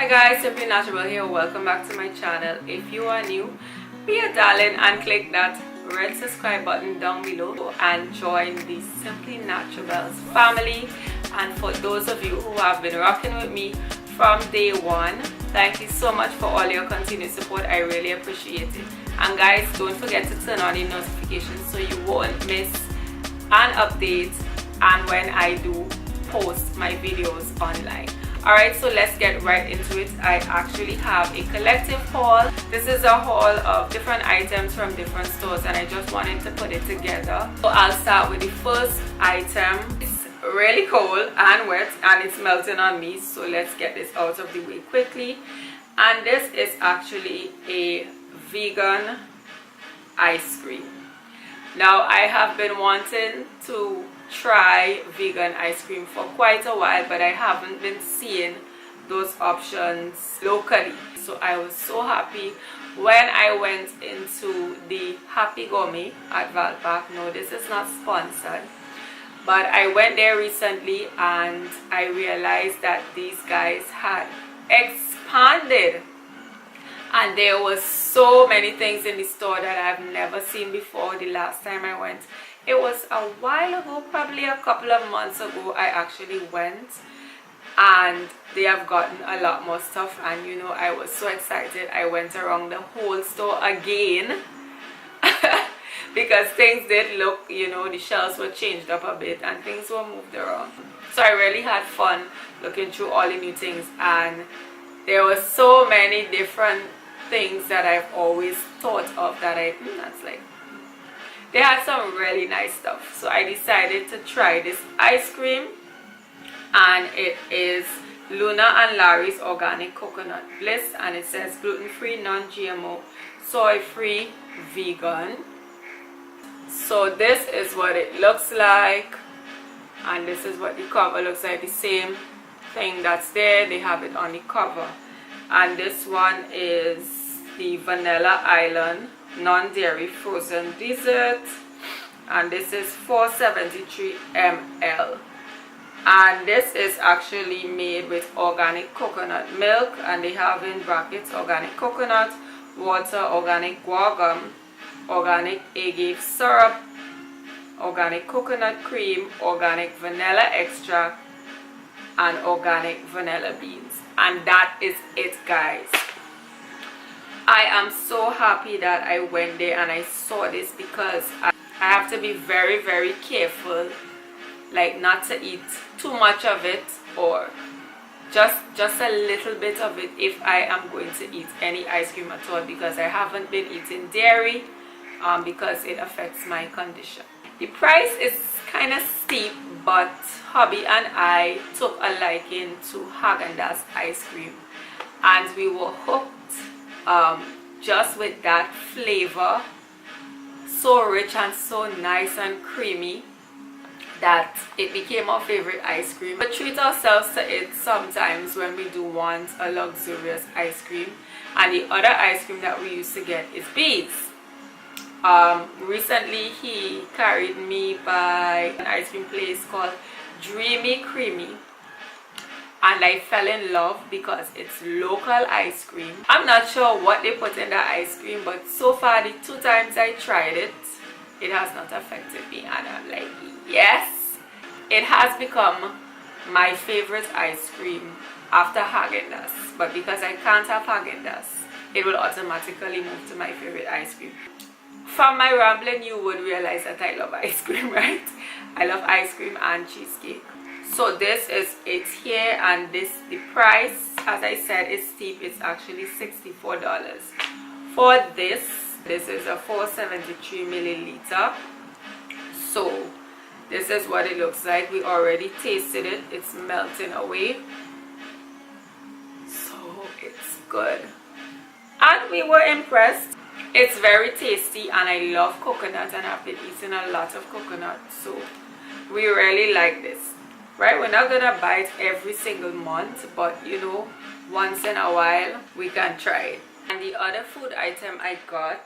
guys, Simply Naturabelle here. Welcome back to my channel. If you are new, be a darling and click that red subscribe button down below and join the Simply Naturabelle's family. And for those of you who have been rocking with me from day one, thank you so much for all your continued support. I really appreciate it. And guys, don't forget to turn on the notifications so you won't miss an update and when I do post my videos online. Alright, so let's get right into it. I actually have a collective haul. This is a haul of different items from different stores and I just wanted to put it together. So I'll start with the first item. It's really cold and wet and it's melting on me, so let's get this out of the way quickly. And this is actually a vegan ice cream. Now I have been wanting to try vegan ice cream for quite a while, but I haven't been seeing those options locally. So I was so happy when I went into the Happy Gourmet at Valpark. No, this is not sponsored, but I went there recently and I realized that these guys had expanded and there was so many things in the store that I've never seen before. The last time I went, it was a while ago, probably a couple of months ago, I actually went, and they have gotten a lot more stuff, and you know, I was so excited. I went around the whole store again because things did look, you know, the shelves were changed up a bit and things were moved around. So I really had fun looking through all the new things, and there were so many different things that I've always thought of that that's like, they had some really nice stuff. So I decided to try this ice cream, and it is Luna and Larry's Organic Coconut Bliss, and it says gluten-free, non-GMO, soy-free, vegan. So this is what it looks like, and this is what the cover looks like. The same thing that's there, they have it on the cover. And this one is the Vanilla Island non-dairy frozen dessert, and this is 473 ml, and this is actually made with organic coconut milk, and they have in brackets organic coconut water, organic guar gum, organic agave syrup, organic coconut cream, organic vanilla extract, and organic vanilla beans. And that is it, guys. I am so happy that I went there and I saw this, because I have to be very, very careful, like not to eat too much of it, or just a little bit of it if I am going to eat any ice cream at all, because I haven't been eating dairy because it affects my condition. The price is kind of steep, but hubby and I took a liking to Haagen-Dazs ice cream and we were hooked. Just with that flavor, so rich and so nice and creamy, that it became our favorite ice cream. We treat ourselves to it sometimes when we do want a luxurious ice cream. And the other ice cream that we used to get is beaux. Recently he carried me by an ice cream place called Dreamy Creamy, and I fell in love because it's local ice cream. I'm not sure what they put in the ice cream, but so far the 2 times I tried it, it has not affected me, and I'm like, yes. It has become my favorite ice cream after Haagen-Dazs, but because I can't have Haagen-Dazs, it will automatically move to my favorite ice cream. From my rambling, you would realize that I love ice cream, right? I love ice cream and cheesecake. So this is it here, and the price, as I said, is steep. It's actually $64 for this. This is a 473 milliliter. So this is what it looks like. We already tasted it. It's melting away, so it's good and we were impressed. It's very tasty and I love coconut, and I've been eating a lot of coconut, so we really like this. Right, we're not gonna buy it every single month, but you know, once in a while we can try it. And the other food item I got,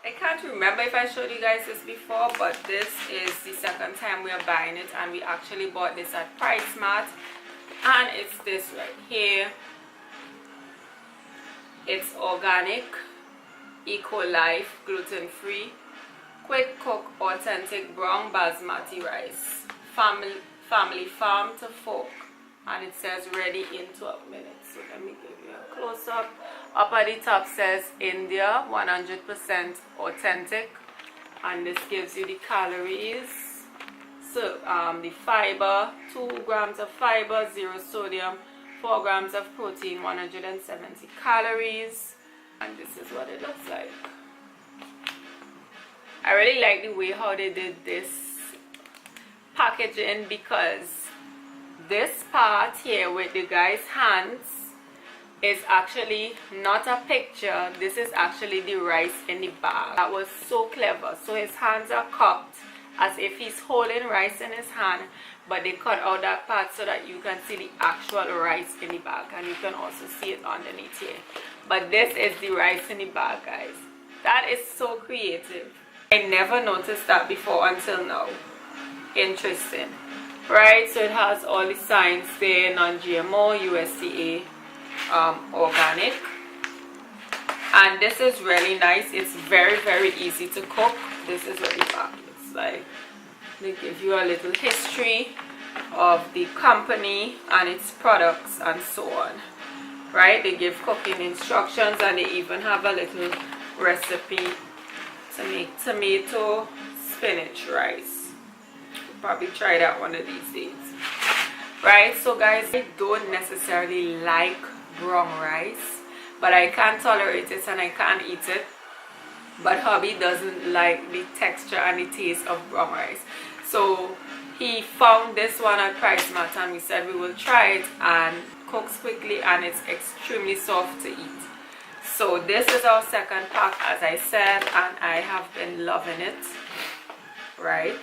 I can't remember if I showed you guys this before, but this is the second time we are buying it, and we actually bought this at Price Mart, and it's this right here. It's organic, eco-life, gluten-free, quick cook, authentic brown basmati rice, family farm to fork, and it says ready in 12 minutes. So let me give you a close-up. Up at the top says India, 100% authentic, and this gives you the calories. So the fiber, 2 grams of fiber, 0 sodium, 4 grams of protein, 170 calories, and this is what it looks like. I really like the way how they did this packaging, because this part here with the guy's hands is actually not a picture. This is actually the rice in the bag. That was so clever. So his hands are cupped as if he's holding rice in his hand, but they cut out that part so that you can see the actual rice in the bag, and you can also see it underneath here. But this is the rice in the bag, guys. That is so creative. I never noticed that before until now. Interesting. Right, so it has all the signs there: non-GMO, USDA, organic. And this is really nice. It's very, very easy to cook. This is what the bag looks like. They give you a little history of the company and its products and so on. Right, they give cooking instructions, and they even have a little recipe to make tomato spinach rice. We'll probably try that one of these days. Right, so guys, I don't necessarily like brown rice, but I can tolerate it and I can eat it. But hubby doesn't like the texture and the taste of brown rice, so he found this one at Price Mart, and we said we will try it, and cooks quickly and it's extremely soft to eat. So this is our second pack, as I said, and I have been loving it. Right,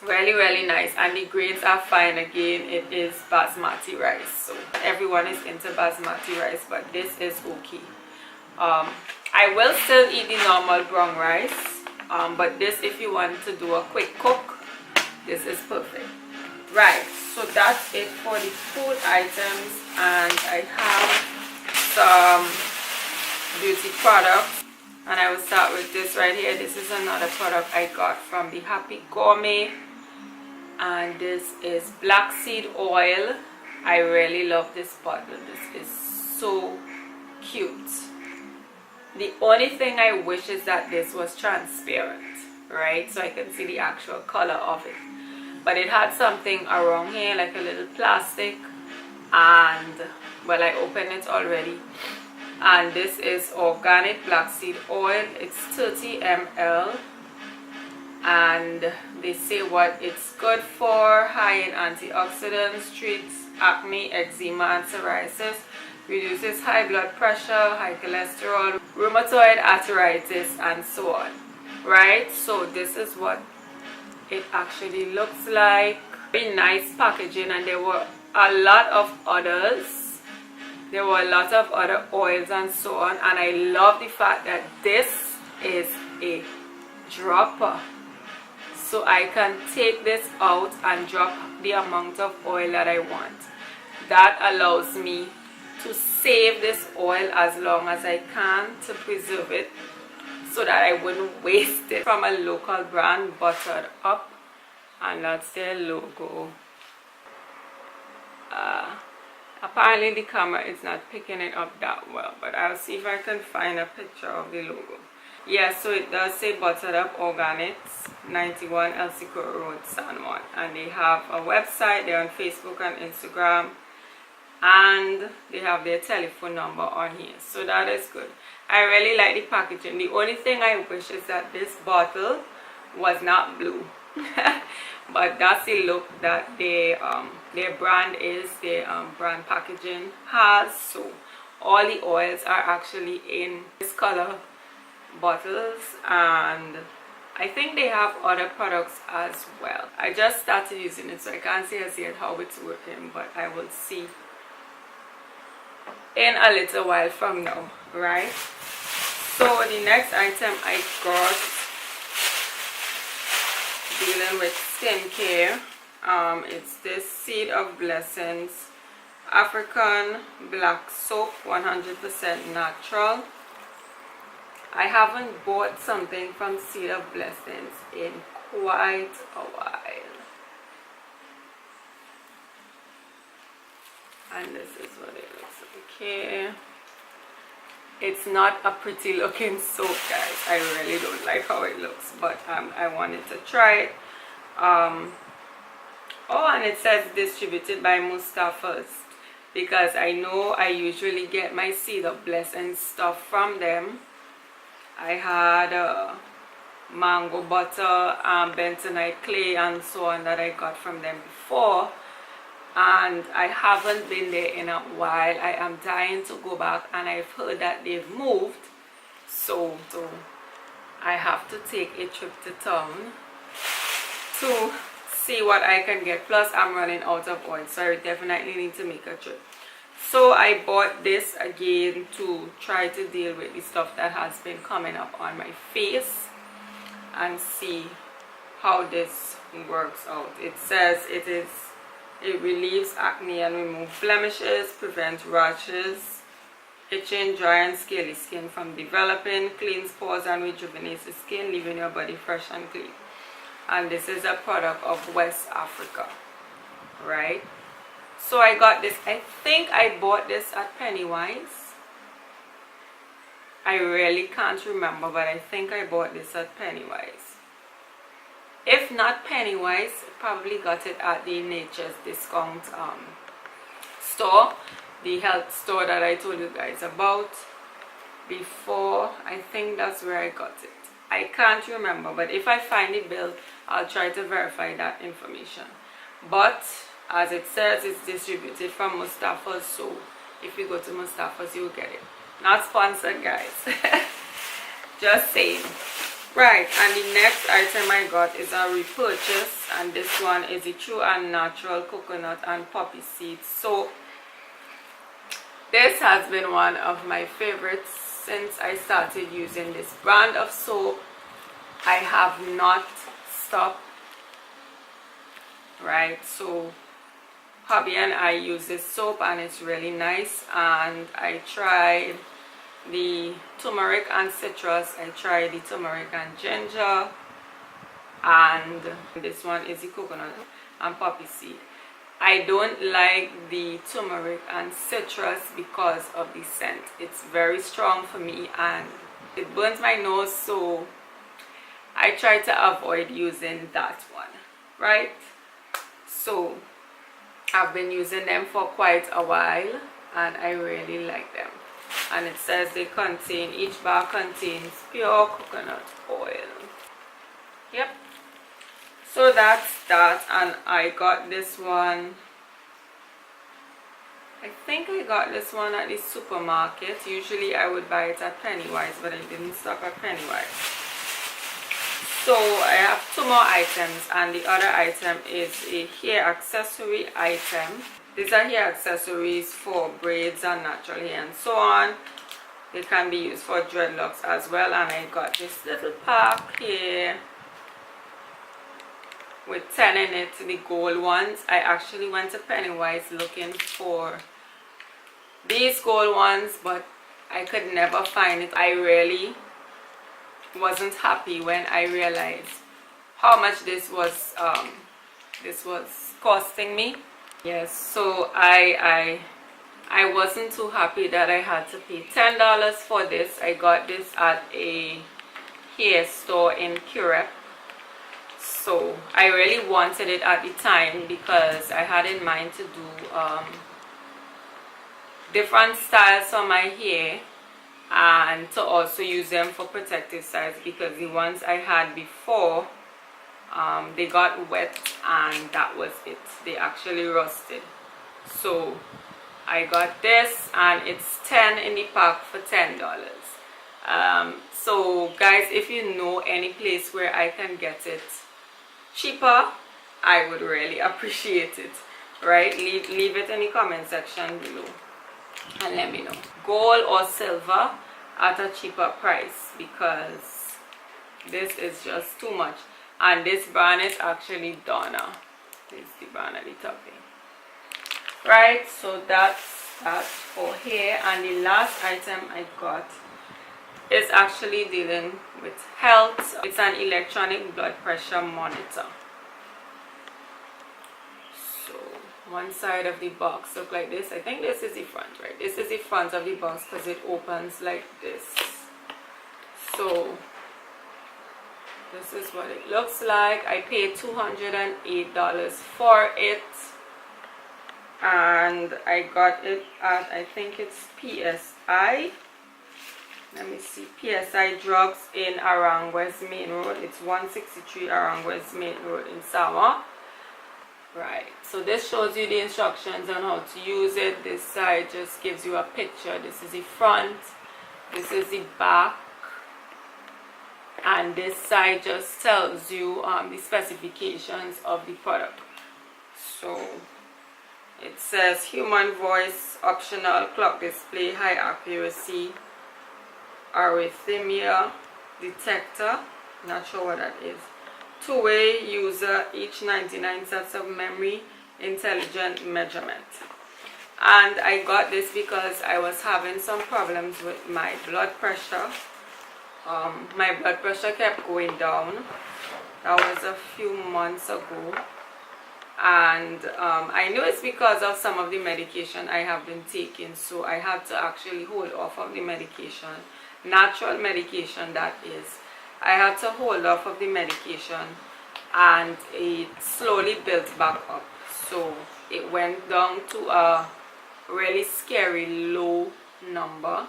really, really nice, and the grains are fine. Again, it is basmati rice, so everyone is into basmati rice, but this is okay. I will still eat the normal brown rice, but this, if you want to do a quick cook, this is perfect. Right, so that's it for the food items, and I have some beauty products, and I will start with this right here. This is another product I got from the Happy Gourmet, and this is black seed oil. I really love this bottle. This is so cute. The only thing I wish is that this was transparent, right, so I can see the actual color of it. But it had something around here like a little plastic, and well, I opened it already. And this is organic black seed oil. It's 30 ml, and they say what it's good for: high in antioxidants, treats acne, eczema, and psoriasis, reduces high blood pressure, high cholesterol, rheumatoid arthritis, and so on. Right, so this is what it actually looks like. Very nice packaging, and there were a lot of others. There were a lot of other oils and so on, and I love the fact that this is a dropper, so I can take this out and drop the amount of oil that I want. That allows me to save this oil as long as I can, to preserve it so that I wouldn't waste it. From a local brand, Buttered Up, and that's their logo. Apparently the camera is not picking it up that well, but I'll see if I can find a picture of the logo. Yeah, so it does say Buttered Up Organics, 91 Elsico Road, San Juan, and they have a website. They're on Facebook and Instagram, and they have their telephone number on here, so that is good. I really like the packaging. The only thing I wish is that this bottle was not blue. But that's the look that their brand is, their brand packaging has. So all the oils are actually in this color bottles, and I think they have other products as well. I just started using it, so I can't say as yet how it's working, but I will see in a little while from now. Right, so the next item I got, dealing with skincare, it's this Seed of Blessings African black soap, 100% natural. I haven't bought something from Seed of Blessings in quite a while. And this is what it looks like. Okay. It's not a pretty looking soap, guys. I really don't like how it looks, but I wanted to try it. Oh, and it says distributed by Mustafa's, because I know I usually get my Seed of Blessings stuff from them. I had mango butter, bentonite clay and so on that I got from them before, and I haven't been there in a while. I am dying to go back, and I've heard that they've moved, so I have to take a trip to town to see what I can get. Plus I'm running out of oil, so I definitely need to make a trip. So I bought this again to try to deal with the stuff that has been coming up on my face and see how this works out. It says it relieves acne and removes blemishes, prevents rashes, itching, dry and scaly skin from developing, cleans pores and rejuvenates the skin, leaving your body fresh and clean. And this is a product of West Africa, right? So I got this. I think I bought this at Pennywise. I really can't remember, but I think I bought this at Pennywise. If not Pennywise, probably got it at the Nature's Discount store, the health store that I told you guys about before. I think that's where I got it. I can't remember, but if I find the bill, I'll try to verify that information. But as it says, it's distributed from Mustafa's, so if you go to Mustafa's, you'll get it. Not sponsored, guys. Just saying. Right, and the next item I got is a repurchase, and this one is a true and natural coconut and poppy seeds soap. This has been one of my favorites since I started using this brand of soap. I have not stopped. Right, so hubby and I use this soap and it's really nice. And I tried the turmeric and citrus, I tried the turmeric and ginger, and this one is the coconut and poppy seed. I don't like the turmeric and citrus because of the scent. It's very strong for me and it burns my nose, so I try to avoid using that one, right? So I've been using them for quite a while and I really like them. And it says they contain, each bar contains pure coconut oil. Yep. So that's that, and I got this one. I think I got this one at the supermarket. Usually I would buy it at Pennywise, but I didn't stop at Pennywise. So I have two more items, and the other item is a hair accessory item. These are hair accessories for braids and natural hair and so on. They can be used for dreadlocks as well, and I got this little pack here with 10 in it, the gold ones. I actually went to Pennywise looking for these gold ones, but I could never find it. I really wasn't happy when I realized how much this was costing me. Yes, so I wasn't too happy that I had to pay $10 for this. I got this at a hair store in Curep. So I really wanted it at the time because I had in mind to do different styles on my hair and to also use them for protective styles, because the ones I had before, they got wet and that was it. They actually rusted. So I got this, and it's 10 in the pack for $10. So guys, if you know any place where I can get it cheaper, I would really appreciate it, right? Leave it in the comment section below and let me know. Gold or silver at a cheaper price, because this is just too much. And this brand is actually Donna. This is the brand at the top here. right? So that's that for here. And the last item I got is actually dealing with health. It's an electronic blood pressure monitor. So one side of the box look like this. I think this is the front, right? This is the front of the box because it opens like this. So this is what it looks like. I paid $208 for it, and I got it at, I think it's PSI. Let me see, PSI Drugs in Arang West Main Road. It's 163 Arang West Main Road in Sawa. Right, so this shows you the instructions on how to use it. This side just gives you a picture. This is the front, this is the back, and this side just tells you the specifications of the product. So it says human voice, optional, clock display, high accuracy, arrhythmia detector, not sure what that is, two-way user, each 99 sets of memory, intelligent measurement. And I got this because I was having some problems with my blood pressure. My blood pressure kept going down. That was a few months ago, and I know it's because of some of the medication I have been taking, so I had to actually hold off of the medication, natural medication that is. I had to hold off of the medication, and it slowly built back up. So it went down to a really scary low number.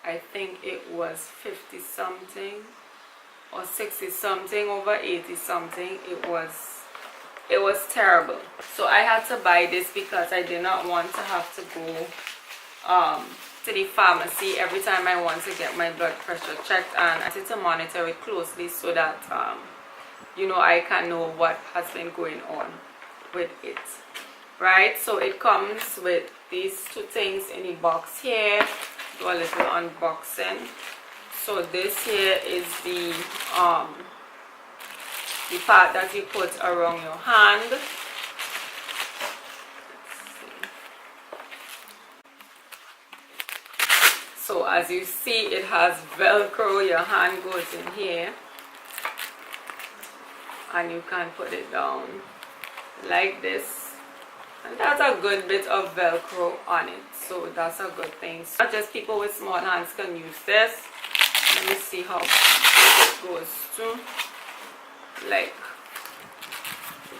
I think it was 50 something or 60 something over 80 something. It was terrible. So I had to buy this because I did not want to have to go to the pharmacy every time I want to get my blood pressure checked, and I need to monitor it closely so that you know, I can know what has been going on with it, right? So it comes with these two things in the box here. Do a little unboxing. So this here is the part that you put around your hand. So as you see, it has Velcro. Your hand goes in here and you can put it down like this, and that's a good bit of Velcro on it, so that's a good thing. So not just people with small hands can use this. Let me see how it goes to, like,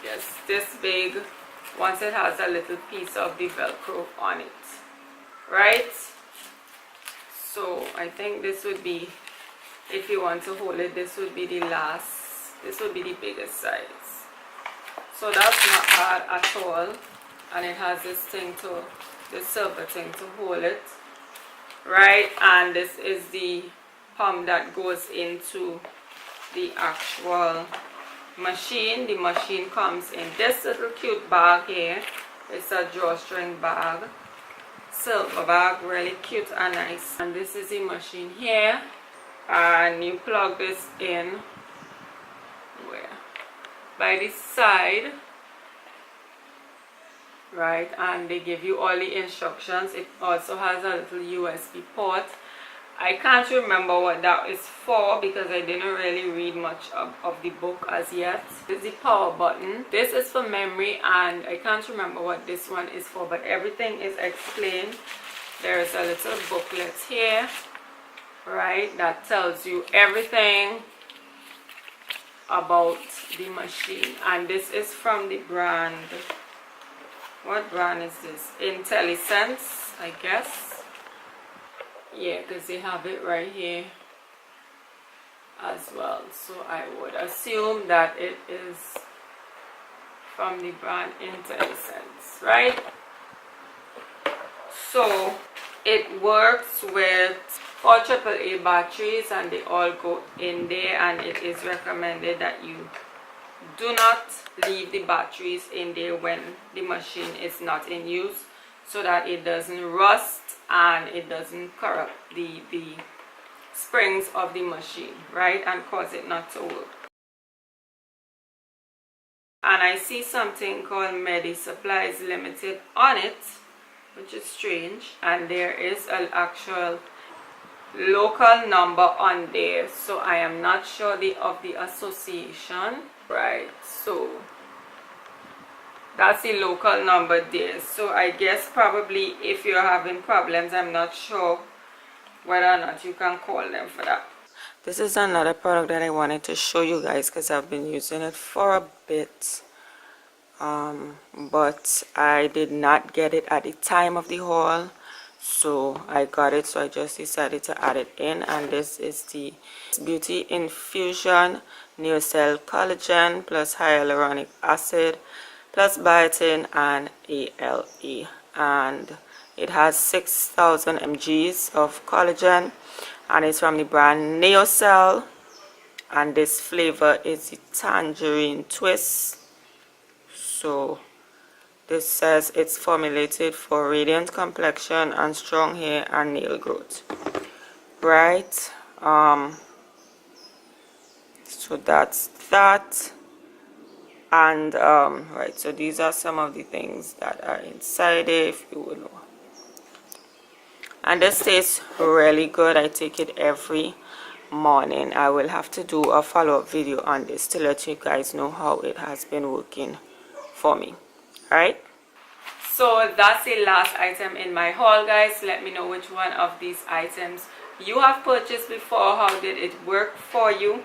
just this big once it has a little piece of the Velcro on it, right? So I think this would be, if you want to hold it, this would be the biggest size. So that's not hard at all, and it has this silver thing to hold it, right? And this is the pump that goes into the actual machine. The machine comes in this little cute bag here. It's a drawstring bag, silver bag, really cute and nice. And this is the machine here, and you plug this in where? By the side, right? And they give you all the instructions. It also has a little USB port. I can't remember what that is for because I didn't really read much of the book as yet. This is the power button. This is for memory, and I can't remember what this one is for, but everything is explained. There is a little booklet here, right, that tells you everything about the machine. And this is from the brand, what brand is this? IntelliSense, I guess. Yeah, because they have it right here as well, so I would assume that it is from the brand IntelliSense, right? So it works with 4 AAA batteries, and they all go in there, and it is recommended that you do not leave the batteries in there when the machine is not in use, so that it doesn't rust and it doesn't corrupt the springs of the machine, right, and cause it not to work. and I see something called Medi Supplies Limited on it, which is strange, and there is an actual local number on there, so I am not sure of the association. Right, so that's the local number there. So I guess probably if you're having problems, I'm not sure whether or not you can call them for that. This is another product that I wanted to show you guys because I've been using it for a bit, but I did not get it at the time of the haul, so I got it, so I just decided to add it in. And this is the Beauty Infusion Neocell Collagen plus Hyaluronic Acid plus biotin and ALE, and it has 6,000 mgs of collagen, and it's from the brand Neocell, and this flavor is the tangerine twist. So this says it's formulated for radiant complexion and strong hair and nail growth, right? So that's that. And right, so these are some of the things that are inside it, if you will know. And this tastes really good. I take it every morning. I will have to do a follow-up video on this to let you guys know how it has been working for me. All right, so that's the last item in my haul, guys. Let me know which one of these items you have purchased before. How did it work for you?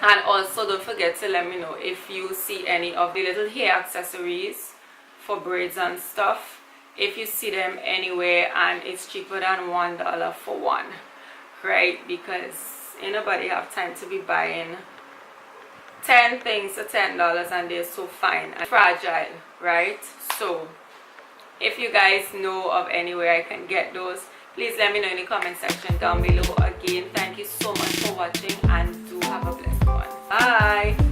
And also don't forget to let me know if you see any of the little hair accessories for braids and stuff, if you see them anywhere and it's cheaper than $1 for one, right? Because ain't nobody have time to be buying 10 things for $10 and they're so fine and fragile, right? So if you guys know of anywhere I can get those, please let me know in the comment section down below. Again, thank you so much for watching, and do have a blessed one. Bye.